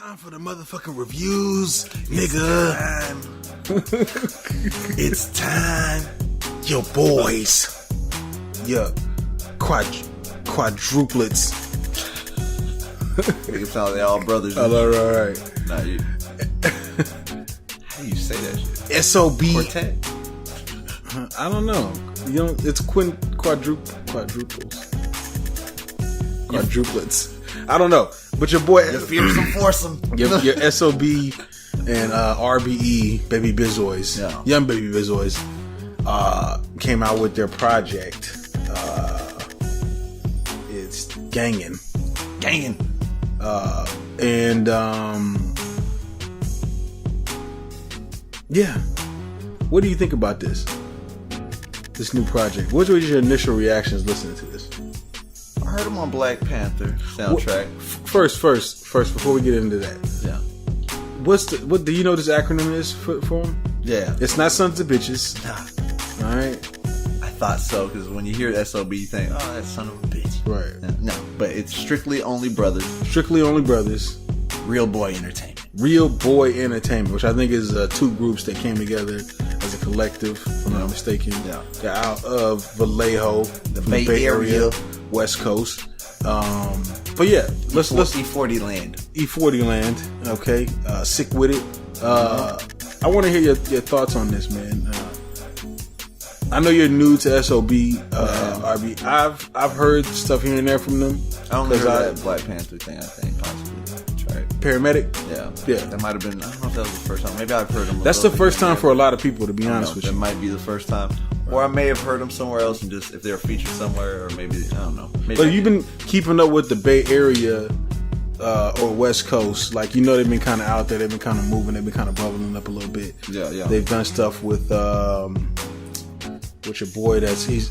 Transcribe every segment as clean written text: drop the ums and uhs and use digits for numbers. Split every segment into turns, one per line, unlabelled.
Time for the motherfucking reviews, nigga. It's time. Your boys. Your quadruplets.
It sounds like they all brothers.
All right.
Nah, you. How do you say that shit?
SOB.
Quartet?
I don't know. You know, it's quadruplets. Quadruplets. I don't know. But your boy,
your fearsome foursome.
your SOB and RBE, Baby Bizoys, Young Baby Bizoys, came out with their project. It's Gangin. And yeah. What do you think about this new project? What was your initial reactions listening to this?
I heard him on Black Panther soundtrack.
First, before we get into that.
Yeah.
What do you know what this acronym is for him?
Yeah.
It's not Sons of Bitches.
Nah.
Alright.
I thought so, because when you hear SOB, you think, oh, that's son of a bitch.
Right.
No, but it's Strictly Only Brothers.
Strictly Only Brothers.
Real Boy Entertainment.
Real Boy Entertainment, which I think is two groups that came together as a collective, if I'm not mistaken. Yeah. They're out of Vallejo, the Bay Area, West Coast. But yeah, let's
E40 land.
E40 land. Okay. Sick with it. I want to hear your thoughts on this, man. I know you're new to SOB, RB. I've heard stuff here and there from them.
I only heard that Black Panther thing, I think, possibly. Right.
Paramedic?
Yeah.
That
might have been, I don't know if that was the first time. Maybe I've heard him.
That's the first time for a lot of people, to be honest with you.
That might be the first time. Or I may have heard them somewhere else, and just if they're featured somewhere, or maybe, I don't know.
But you've been keeping up with the Bay Area or West Coast. Like, you know, they've been kind of out there. They've been kind of moving. They've been kind of bubbling up a little bit.
Yeah.
They've done stuff with your boy. He's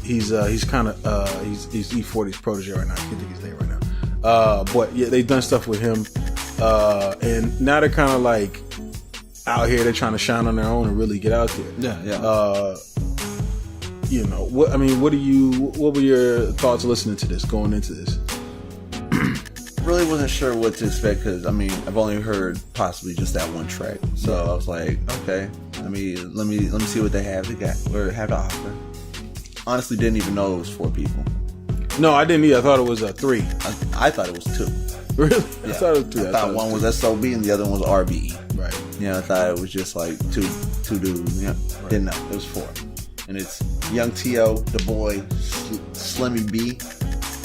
kind of he's E40's protege right now. I can't think his name right now. But yeah, they've done stuff with him. And now they're kind of like out here. They're trying to shine on their own and really get out there.
Yeah.
You know, what were your thoughts listening to this, going into this?
Really wasn't sure what to expect, because I've only heard possibly just that one track. So I was like, okay, let me see what they have to offer. Honestly, didn't even know it was 4 people.
No, I didn't either. I thought it was 3.
I thought it was 2.
Really?
Yeah.
I thought it was 3.
I thought one was SOB and the other one was RBE.
Right.
Yeah, I thought it was just like two dudes. Yeah. Right. Didn't know. It was 4. And it's Young T.O., The Boy, Slimmy B,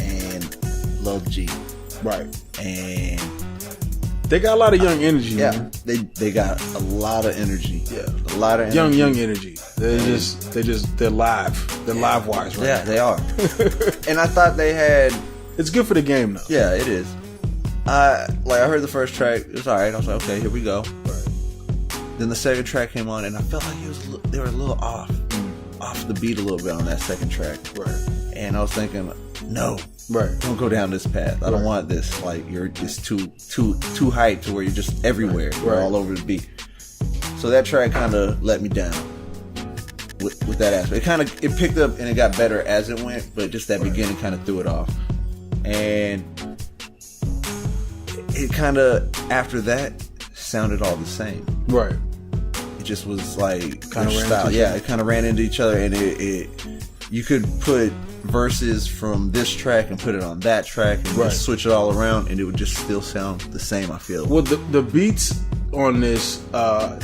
and Lil G.
Right.
And
they got a lot of young energy.
Yeah,
man.
they got a lot of energy.
Yeah,
a lot of energy.
Young energy. They're live. They're live wires, right?
Yeah, they are. And I thought they had.
It's good for the game, though.
Yeah, it is. I heard the first track. It was alright. I was like, okay, here we go.
Right.
Then the second track came on, and I felt like they were a little off the beat a little bit on that second track.
Right.
And I was thinking, no.
Right.
Don't go down this path. I don't want this. Like, you're just too hyped to where you're just everywhere. You're all over the beat. So that track kind of let me down with that aspect. It picked up and it got better as it went, but just that beginning kind of threw it off. And it kind of, after that, sounded all the same.
Right.
It just was like
kind of
style. Yeah, it kind of ran into each other, and it you could put verses from this track and put it on that track and just switch it all around, and it would just still sound the same, I feel.
Well, the beats on this,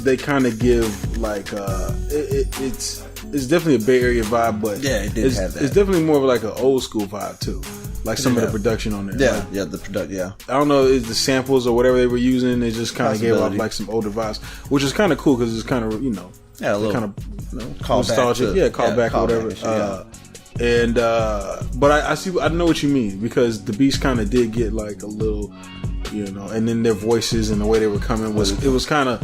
they kind of give like it's definitely a Bay Area vibe, but
yeah, it did have that.
It's definitely more of like an old school vibe too. Like some of the production on there.
Yeah, the production. Yeah,
I don't know, is the samples or whatever they were using, they just kind of gave off like some older vibes, which is kind of cool because it's kind of, a little kind of nostalgic, call back or whatever. And but I know what you mean, because the beats kind of did get like a little, and then their voices and the way they were coming was kind of,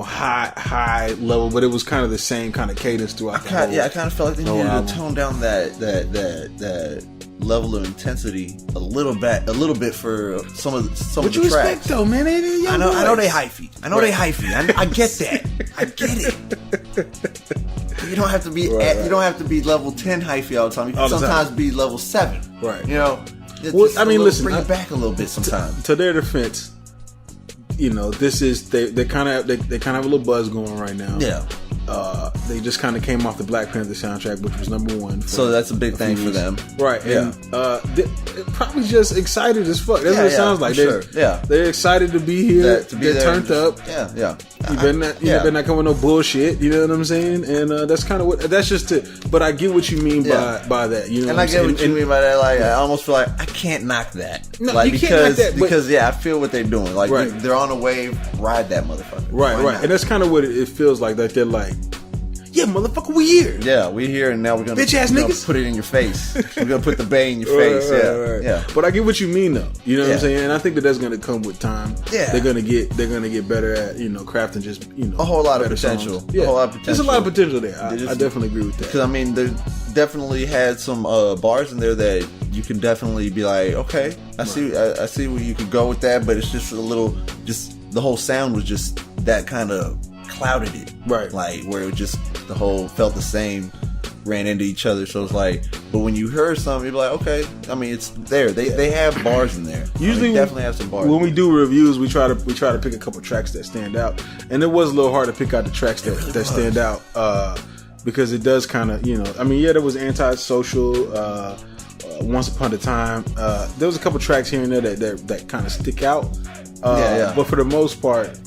high level, but it was kind of the same kind of cadence throughout the whole.
I kind of felt like they needed to tone down that level of intensity a little bit for some of the tracks.
What you expect though, man?
I know they hyphy. They hyphy. I get that. I get it. You don't have to be you don't have to be level 10 hyphy all the time. You can sometimes be level 7.
Right.
Listen,
bring
it back a little bit sometimes.
To their defense, you know, this is they kind of have a little buzz going right now.
Yeah.
They just kind of came off the Black Panther soundtrack, which was #1.
So that's a big thing for them,
right? And they're probably just excited as fuck. That's what it sounds like. They're excited to be here. They're turned up.
Yeah.
You better not come with no bullshit. You know what I'm saying? And that's kind of what. That's just it. But I get what you mean by that. You know,
and I get what you mean by that. Like, I almost feel like I can't knock that. No, like, you can't knock that. Because I feel what they're doing. Like they're on a wave. Ride that motherfucker.
Right. And that's kind of what it feels like. That they're like, yeah, motherfucker, we here.
Yeah, we here, and now we're gonna
bitch ass niggas
put it in your face. We're gonna put the bay in your face. Right. Yeah.
But I get what you mean, though. You know what I'm saying? And I think that's gonna come with time. Yeah, they're gonna get better at crafting just
a whole lot of potential.
Songs. Yeah, a whole lot of potential. There's a lot of potential there. I definitely agree with that.
Because I mean, they definitely had some bars in there that you can definitely be like, okay, I see where you could go with that, but it's just a little, just the whole sound was just that kind of clouded it,
right?
Like where it just the whole felt the same, ran into each other. So it's like, but when you heard something, you're like, okay. I mean, it's there. They have bars in there.
Usually,
definitely have some bars.
When we do reviews, we try to pick a couple tracks that stand out, and it was a little hard to pick out the tracks that stand out because it does kind of I mean, there was Antisocial. Once Upon a Time, there was a couple tracks here and there that kind of stick out. But for the most part,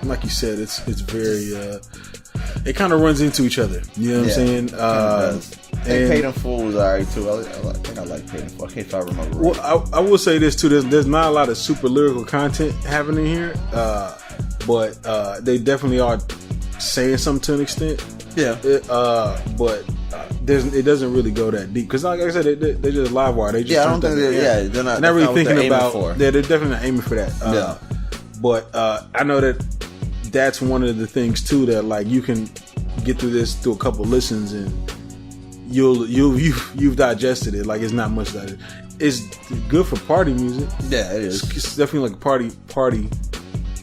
like you said, it's very it kind of runs into each other. You know what I'm saying?
Paid in Full was alright too. I think I like Paid in Full. I can't remember.
Well, I will say this too. There's not a lot of super lyrical content happening here, but they definitely are saying something to an extent.
Yeah.
But it doesn't really go that deep because, like I said, they just live wire. They just
I don't think they're not
really thinking about. They're definitely not aiming for that. But I know that's one of the things too that like you can get through this through a couple listens and you've digested it. Like it's not much that it's good for party music.
Yeah, it is.
It's definitely like a party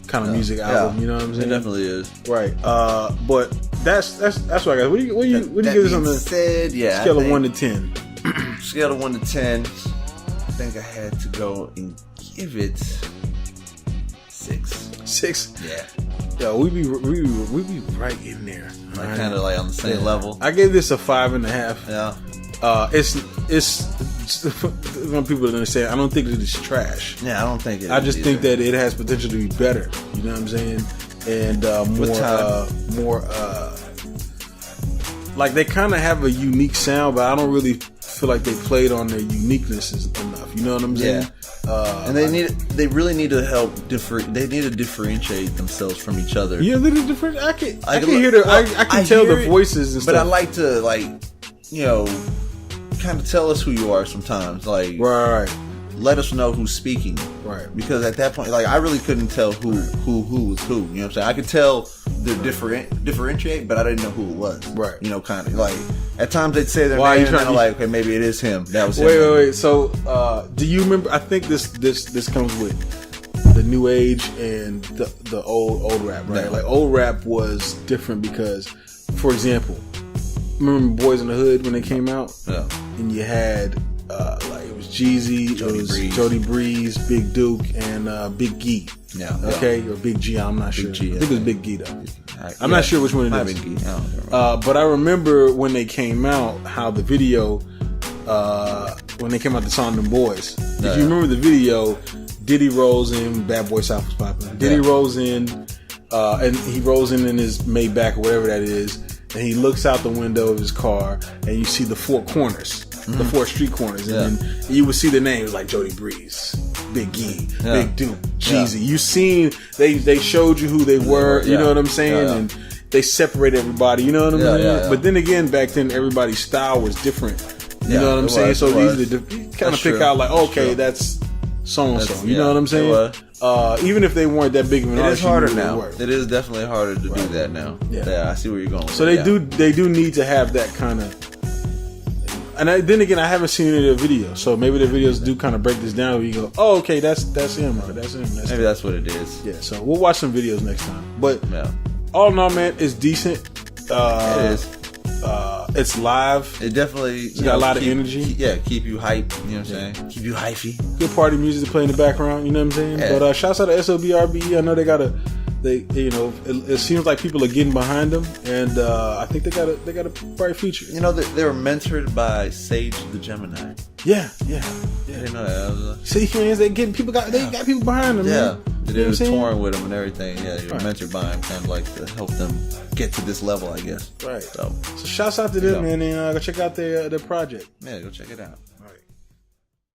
kind of music album. You know what I'm saying?
It definitely is.
Right. But that's what I got. What do you give this on the scale of 1 to 10?
Scale of 1 to 10. I think I had to go and give it 6.
6?
Yeah.
Yo, we be right in there.
Like right? Kind of like on the same level.
I gave this a 5.5.
Yeah.
It's when people understand. I don't think that it's trash.
Yeah, I don't think it.
I just think that it has potential to be better. You know what I'm saying? And more like they kind of have a unique sound, but I don't really feel like they played on their uniqueness enough. You know what I'm saying?
And they really need to help they need to differentiate themselves from each other.
Yeah, they need to differentiate. I can hear I can tell the voices and stuff.
But I like to kind of tell us who you are sometimes. Like
right.
Let us know who's speaking.
Right.
Because at that point, like I really couldn't tell who was who. You know what I'm saying? I could tell the differentiate, but I didn't know who it was.
Right.
Kind of like at times they'd say their name and I'm like, okay, maybe it is him. That was him.
Wait. So do you remember? I think this comes with the new age and the old rap, right? Yeah. Like old rap was different because, for example, remember Boys in the Hood when they came out?
Yeah.
And you had it was Jeezy, Jody Breeze, Big Duke, and Big G.
Yeah.
Okay, or Big G. I'm not sure.
G,
I think it was Big G though. I'm not sure which one it is.
Big G.
But I remember when they came out, how the video, when they came out, the song "Them Boys." If you remember the video, Diddy rolls in. Bad Boy South was popular. Diddy rolls in, and he rolls in his Maybach or whatever that is, and he looks out the window of his car, and you see the four corners. The 4 street corners, and then you would see the names like Jody Breeze, Big E, Big Duke, Jeezy. You seen they showed you who they were. You know what I'm saying? And they separate everybody. You know what I'm saying? But then again, back then everybody's style was different. You know what I'm saying? So easy to kind of pick out like, okay, that's so and so. You know what I'm saying? Even if they weren't that big of an artist,
it is harder now. It is definitely harder to do that now. Yeah, I see where you're going.
So they do need to have that kind of. And then again, I haven't seen any of the videos, so maybe the videos do kind of break this down. Where you go, oh, okay, that's him, or that's him.
Maybe that's what it is.
Yeah, so we'll watch some videos next time. But all in all, man, it's decent.
It is.
It's live.
It definitely
got a lot of energy.
Keep you hyped. You know what I'm saying? Keep you hyphy.
Good party music to play in the background. You know what I'm saying? Yeah. But shouts out to SOB, RBE. I know they got it seems like people are getting behind them, and I think they got a bright future.
You know, they were mentored by Sage the Gemini.
Yeah.
I didn't know that.
See, they got people behind them.
Yeah.
Man.
They were touring with them and everything. Yeah, you were mentored by him, kind of like to help them get to this level, I guess.
Right. So shouts out to them, man, and go check out their project.
Yeah, go check it out.